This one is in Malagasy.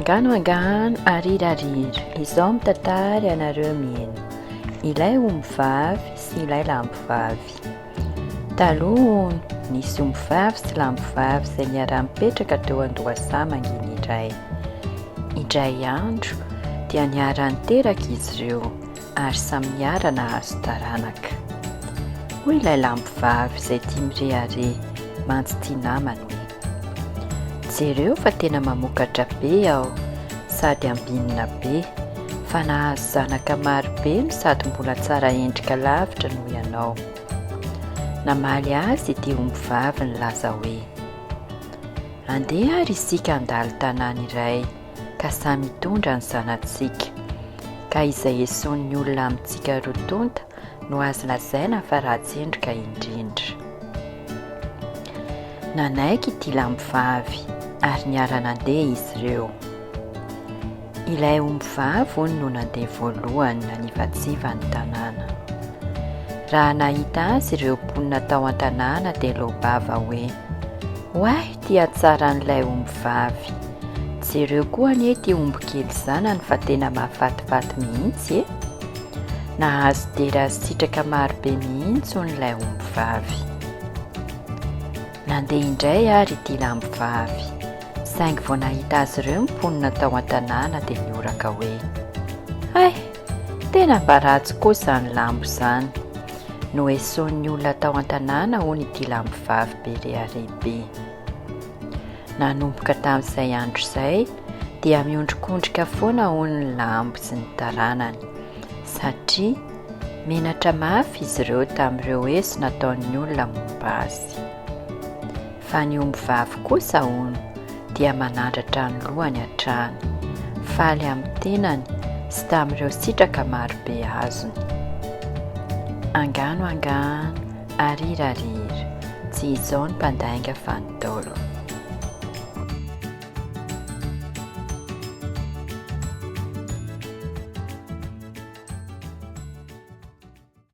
Angano arirarira, izao mitantara anareo mihaino. Ilay ombivavy sy ilay lambovavy. Taloha nisy ombivavy sy lambovavy izay niara-mipetraka teo an-dohasaha mangina iray. Indray andro dia niara-niteraka izy ireo ary samy niara nahazo taranaka. Hoy ilay lambovavy izay tia mirehare mantsy tia namany hoe: jereo fa tena mamokatra be aho sady ambinina be, fa nahazo zanaka maro be no sady mbola tsara endrika lavitra noho ianao. Namaly azy ity ombivavy nilaza hoe: andeha ary isika handalo tanàna iray ka samy mitondra ny zanantsika, ka izay esoan'ny olona amintsika rotonta no azo lazaina fa ratsy endrika indrindra. Nanaiky ity lambovavy ary niara nandeha izy ireo. Ilay ombivavy hono no nandeha voalohany nanivatsiva ny tanàna. Raha nahita azy ireo mponina tao an-tanàna dia lobava hoe: hoay, tia tsara n'ilay ombivavy. Jereo koa anie ity ombikely zanany fa tena mahafatifaty mihitsy e. Nahazo dera sitraka maro be mihitsy n'ilay ombivavy. Nandeha indray ary ity lambovavy, saingy vao nahita azy ireo mponina tao an-tanàna dia nioraka hoe: ay, tena mba ratsy kosa ny lambo izany. No esoan'ny olona tao an-tanàna hono ity lambovavy be raibe. Nanomboka tamin'izay andro izay dia miondrikondrika foana hono ny lambo sy ny taranany, satria menatra mafy izy ireo tamin'ireo heso nataon'ny olona momba azy. Fa ny ombivavy kosa hono dia manandratra ny lohany hatrany, faly amin'ny tenany sy tamin'ireo sitraka maro be azony. Angano arirarira, tsy izao ny mpandainga fa Ntaolo.